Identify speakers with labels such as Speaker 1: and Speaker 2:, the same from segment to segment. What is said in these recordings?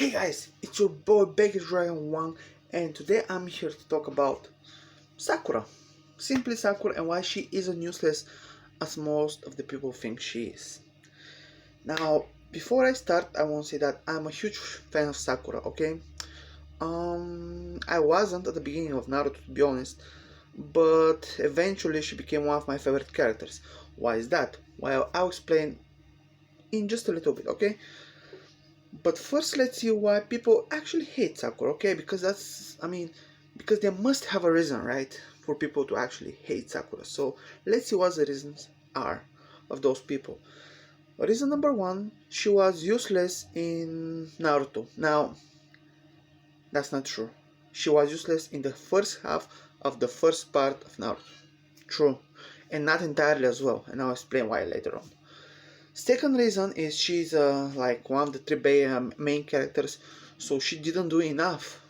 Speaker 1: Hey guys, it's your boy BG.Dragon 1, and today I'm here to talk about Sakura. Simply Sakura, and why she isn't useless as most of the people think she is. Now, before I start, I want to say that I'm a huge fan of Sakura, okay? I wasn't at the beginning of Naruto, to be honest, but eventually she became one of my favorite characters. Why is that? Well, I'll explain in just a little bit, okay? But first, let's see why people actually hate Sakura, okay? Because they must have a reason, right? For people to actually hate Sakura. So let's see what the reasons are of those people. Reason number one, she was useless in Naruto. Now, that's not true. She was useless in the first half of the first part of Naruto. True. And not entirely as well. And I'll explain why later on. Second reason is she's like one of the three main characters, so she didn't do enough,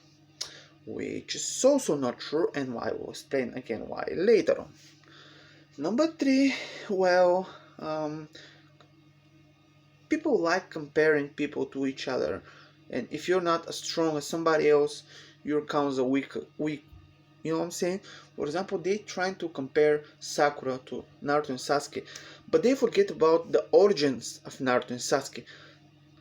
Speaker 1: which is also not true, and I will explain again why later on. Number three, well, people like comparing people to each other, and if you're not as strong as somebody else, you're counted as a weak. You know what I'm saying? For example, they trying to compare Sakura to Naruto and Sasuke, but they forget about the origins of Naruto and Sasuke.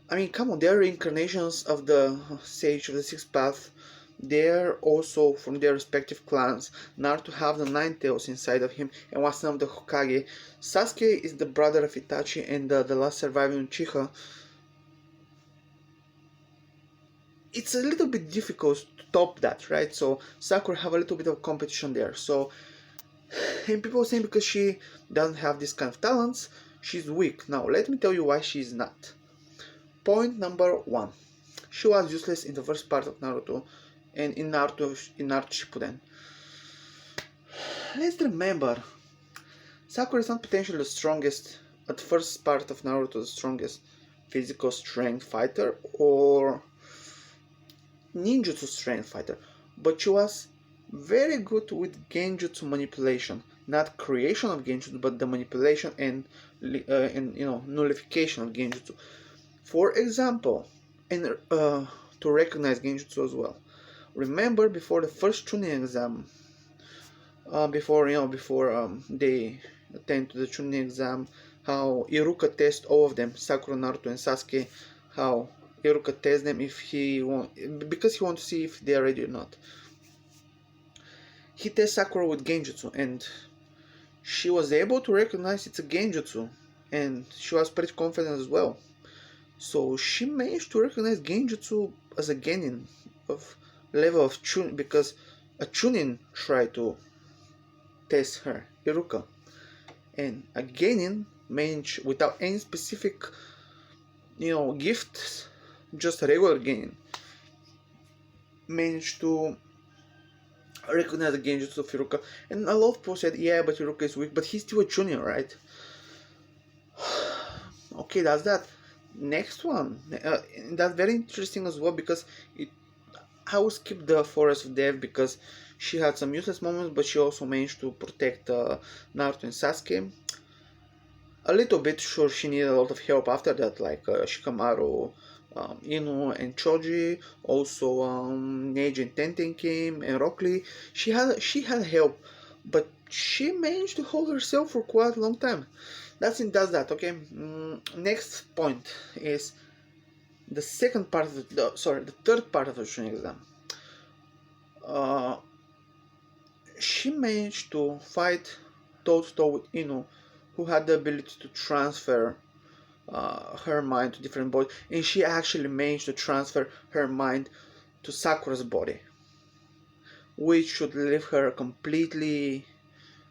Speaker 1: I mean, come on, they're reincarnations of the Sage of the Sixth Path. They're also from their respective clans. Naruto have the Nine Tails inside of him and was son of the Hokage. Sasuke is the brother of Itachi and the last surviving Uchiha. It's a little bit difficult to top that, right? So Sakura have a little bit of competition there. So, and people saying because she doesn't have this kind of talents, she's weak. Now, let me tell you why she's not. Point number one. She was useless in the first part of Naruto and in Naruto Shippuden. Let's remember, Sakura is not potentially the strongest at the first part of Naruto, the strongest physical strength fighter or ninjutsu strength fighter, but she was very good with genjutsu manipulation, not creation of genjutsu, but the manipulation and nullification of genjutsu. For example, and to recognize genjutsu as well. Remember before the first Chunin exam, before they attend to the Chunin exam, how Iruka tests all of them, Sakura, Naruto, and Sasuke, how Iruka tests them because he wants to see if they are ready or not. He tests Sakura with genjutsu, and she was able to recognize it's a genjutsu, and she was pretty confident as well. So she managed to recognize genjutsu as a genin of level of Chunin, because a Chunin tried to test her, Iruka, and a genin managed without any specific gifts, just a regular genin, managed to recognize the genjutsu of Iruka. And a lot of people said, yeah, but Iruka is weak, but he's still a Chunin, right? Okay, that's that. Next one, that's very interesting as well, because I will skip the Forest of Death because she had some useless moments, but she also managed to protect Naruto and Sasuke. A little bit, sure, she needed a lot of help after that, like Shikamaru, Inu, and Choji. Also, Neji and Tenten came, and Rock Lee. She had help, but she managed to hold herself for quite a long time. That's that. Okay. Next point is the second part of the third part of the Chunin exam. She managed to fight toe to toe with Inu, who had the ability to transfer her mind to different bodies, and she actually managed to transfer her mind to Sakura's body, which should leave her completely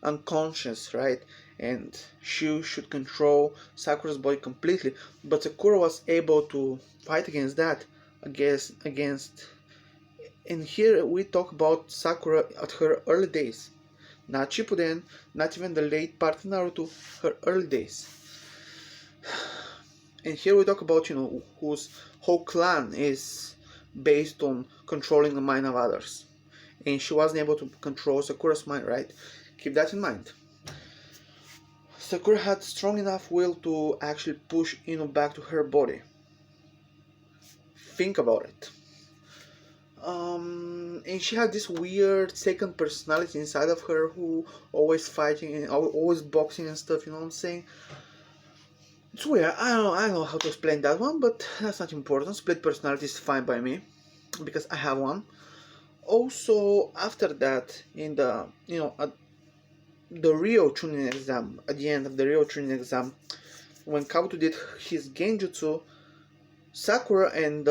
Speaker 1: unconscious, right? And she should control Sakura's body completely. But Sakura was able to fight against that, against. And here we talk about Sakura at her early days, not Shippuden, not even the late part of Naruto, her early days. And here we talk about whose whole clan is based on controlling the mind of others, and she wasn't able to control Sakura's mind, right? Keep that in mind. Sakura had strong enough will to actually push Inu back to her body. think about it. And she had this weird second personality inside of her who always fighting and always boxing and stuff, you know what I'm saying? It's weird. I don't know how to explain that one, but that's not important. Split personality is fine by me because I have one. Also, after that, in the at the Rio tuning exam, at the end of the Rio tuning exam, when Kabuto did his genjutsu, Sakura and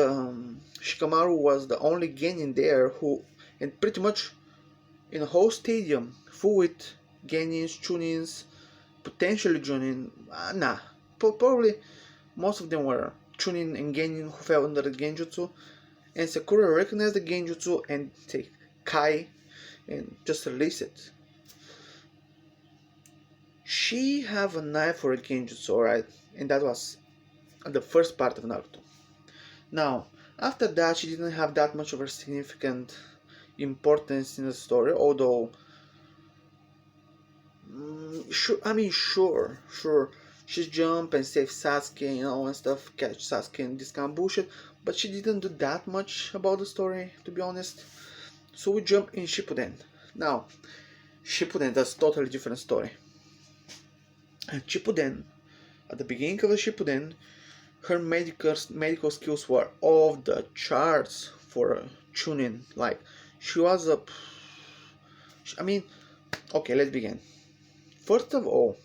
Speaker 1: Shikamaru was the only genin there who, and pretty much in the whole stadium, full with genins, chunins, potentially junin. Probably most of them were chunin and genin who fell under the genjutsu, and Sakura recognized the genjutsu and take Kai and just release it. She have a knife for a genjutsu, alright, and that was the first part of Naruto. Now, after that, she didn't have that much of a significant importance in the story, although, sure, she jumped and saved Sasuke, and stuff, catch Sasuke and this kind of bullshit, but she didn't do that much about the story, to be honest. So we jump in Shippuden. Now, Shippuden, that's a totally different story. And Shippuden, at the beginning of the Shippuden, her medical skills were off the charts for Chunin. Like, she was a... okay, let's begin. First of all,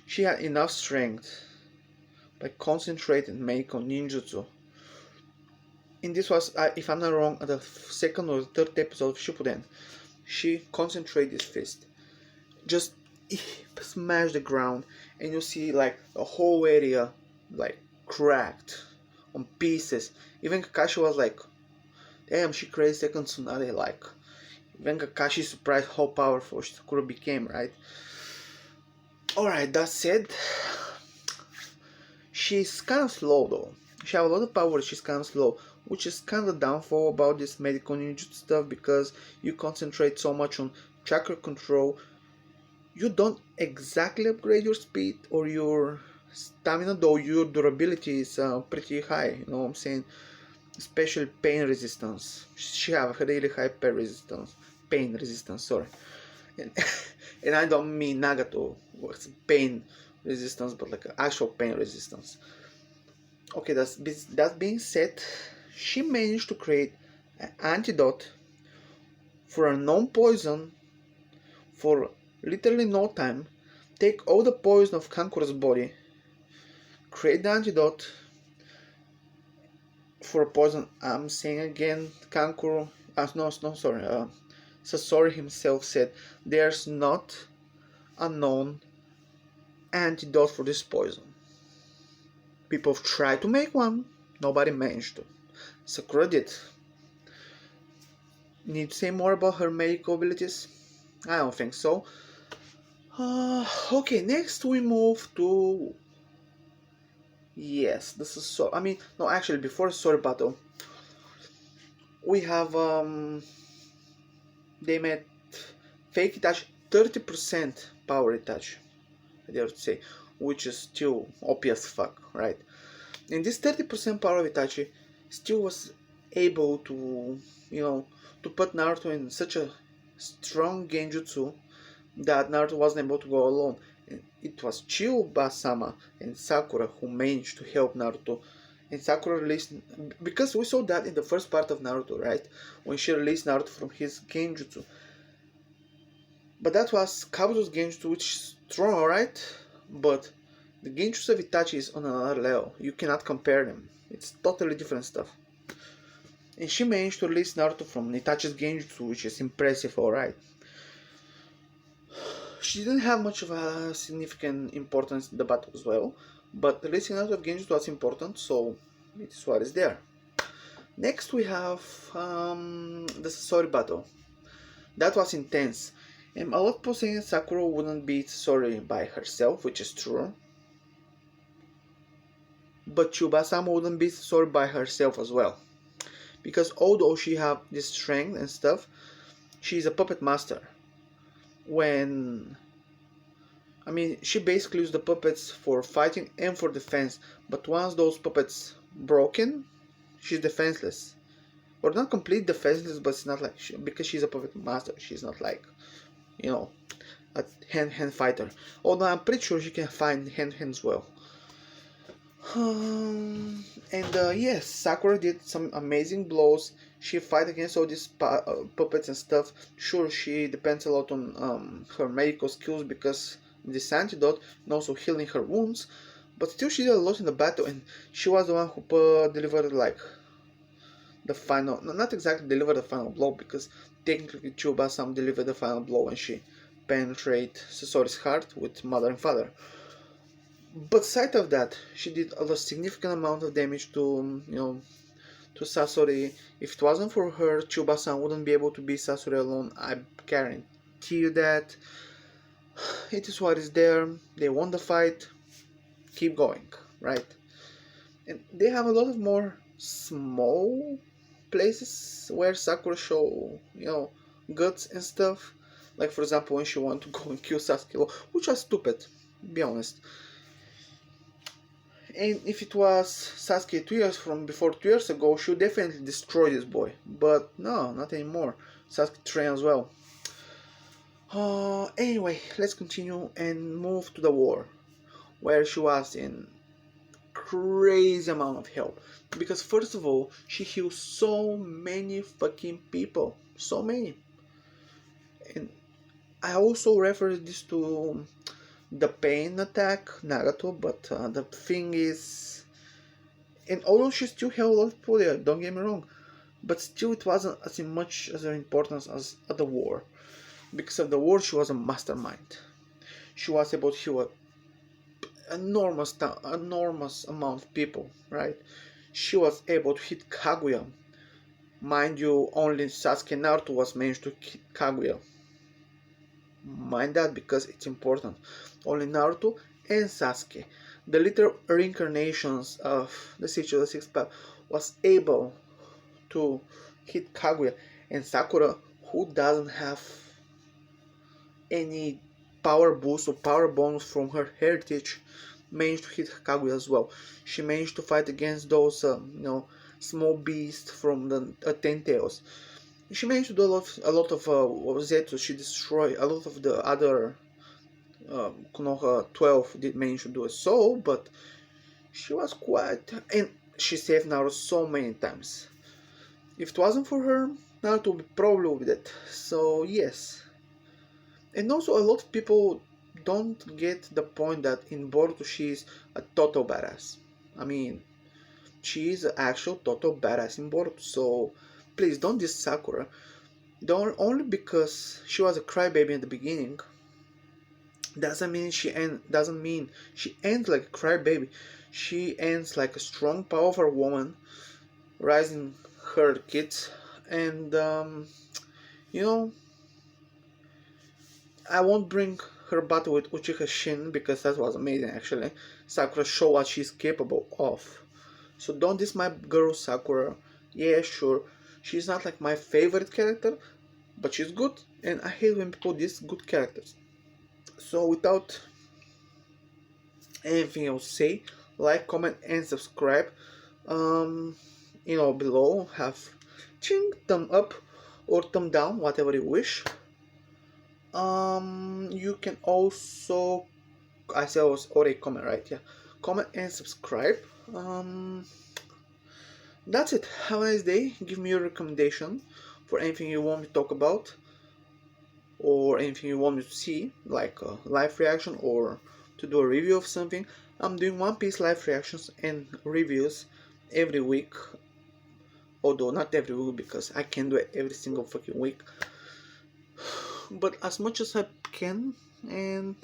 Speaker 1: she had enough strength by concentrating medical ninjutsu. And this was, if I'm not wrong, at the second or third episode of Shippuden. She concentrated this fist. Just smash the ground, and you see like the whole area like cracked on pieces. Even Kakashi was like, damn, she created second Tsunade. Like, even Kakashi surprised how powerful Sakura became, right? Alright, that said, she's kind of slow though. She has a lot of power, she's kind of slow, which is kind of downfall about this medical ninjutsu stuff, because you concentrate so much on chakra control, you don't exactly upgrade your speed or your stamina, though your durability is pretty high, you know what I'm saying? Especially pain resistance. She have a really high pain resistance, sorry. And, and I don't mean Nagato, what's pain resistance, but like actual pain resistance. Okay, that being said, she managed to create an antidote for a non-poison for literally no time, take all the poison of Kankura's body, create the antidote for a poison. I'm saying again, Kankuro, Sasori himself said there's not a known antidote for this poison. People have tried to make one, nobody managed to. Sakura did. Need to say more about her medical abilities? I don't think so. Okay, next we move to... Yes, this is so... no, actually, before the story battle, we have, they made fake Itachi 30% power Itachi, I dare to say, which is still OP as fuck, right? And this 30% power of Itachi still was able to, to put Naruto in such a strong genjutsu that Naruto wasn't able to go alone. And it was Chiyoba-sama and Sakura who managed to help Naruto. And Sakura released, because we saw that in the first part of Naruto, right? When she released Naruto from his genjutsu. But that was Kabuto's genjutsu, which is strong, alright? But the genjutsu of Itachi is on another level. You cannot compare them. It's totally different stuff. And she managed to release Naruto from Itachi's genjutsu, which is impressive, alright. She didn't have much of a significant importance in the battle as well, but releasing Naruto of genjutsu was important, so it is what is there. Next we have the Sasori battle. That was intense, and a lot of people saying Sakura wouldn't beat Sasori by herself, which is true. But Chiyoba-sama wouldn't beat Sasori by herself as well. Because although she have this strength and stuff, she's a puppet master. She basically used the puppets for fighting and for defense, but once those puppets broken, she's defenseless, or not complete defenseless, but it's not like because she's a perfect master. She's not like, you know, a hand-hand fighter. Although I'm pretty sure she can fight hand-hands well. Yes, Sakura did some amazing blows. She fight against all these puppets and stuff. Sure, she depends a lot on her medical skills because of this antidote and also healing her wounds. But still, she did a lot in the battle, and she was the one who delivered like the final, not exactly delivered the final blow, because technically Chubasam delivered the final blow when she penetrated Sasori's heart with Mother and Father. But aside of that, she did a significant amount of damage to, to Sasori. If it wasn't for her, Chubasam wouldn't be able to beat Sasori alone. I guarantee you that. It is what is there. They won the fight. Keep going, right? And they have a lot of more small places where Sakura show, guts and stuff. Like for example, when she wanted to go and kill Sasuke, which was stupid, be honest. And if it was Sasuke 2 years ago, she would definitely destroy this boy. But no, not anymore. Sasuke trained as well. Anyway, let's continue and move to the war, where she was in crazy amount of help. Because first of all, she healed so many fucking people. So many. And I also refer this to the pain attack Nagato, but the thing is, and although she still held a lot of people there, don't get me wrong, but still it wasn't as much as her importance as at the war. Because of the war, she was a mastermind. She was able to heal an enormous amount of people, right? She was able to hit Kaguya. Mind you, only Sasuke and Naruto was managed to hit Kaguya. Mind that, because it's important. Only Naruto and Sasuke, the little reincarnations of the Siege of the Sixth Path, was able to hit Kaguya. And Sakura, who doesn't have any power boost or power bonus from her heritage, managed to hit Kaguya as well. She managed to fight against those small beasts from the Ten Tails. She managed to do a lot of Zetsu. She destroyed a lot of the other Konoha 12 did manage to do so, but she was quite, and she saved Naruto so many times. If it wasn't for her, Naruto would probably would be dead. So yes. And also a lot of people don't get the point that in Boruto she is a total badass. I mean, she is an actual total badass in Boruto, so please don't diss Sakura. Don't, only because she was a crybaby in the beginning doesn't mean she ends like a crybaby. She ends like a strong, powerful woman, raising her kids, and I won't bring her battle with Uchiha Shin because that was amazing actually. Sakura showed what she's capable of. So don't diss my girl Sakura. Yeah, sure, she's not like my favorite character, but she's good, and I hate when people diss good characters. So without anything else to say, like, comment, and subscribe. Below have thumb up or thumb down, whatever you wish. You can also, I said I was already comment, right? Yeah, comment and subscribe. That's it. Have a nice day. Give me your recommendation for anything you want me to talk about, or anything you want me to see, like a live reaction or to do a review of something. I'm doing One Piece live reactions and reviews every week, although not every week because I can't do it every single fucking week, but as much as I can. And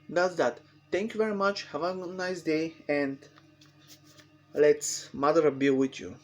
Speaker 1: that's that. Thank you very much. Have a nice day, and let's mother be with you.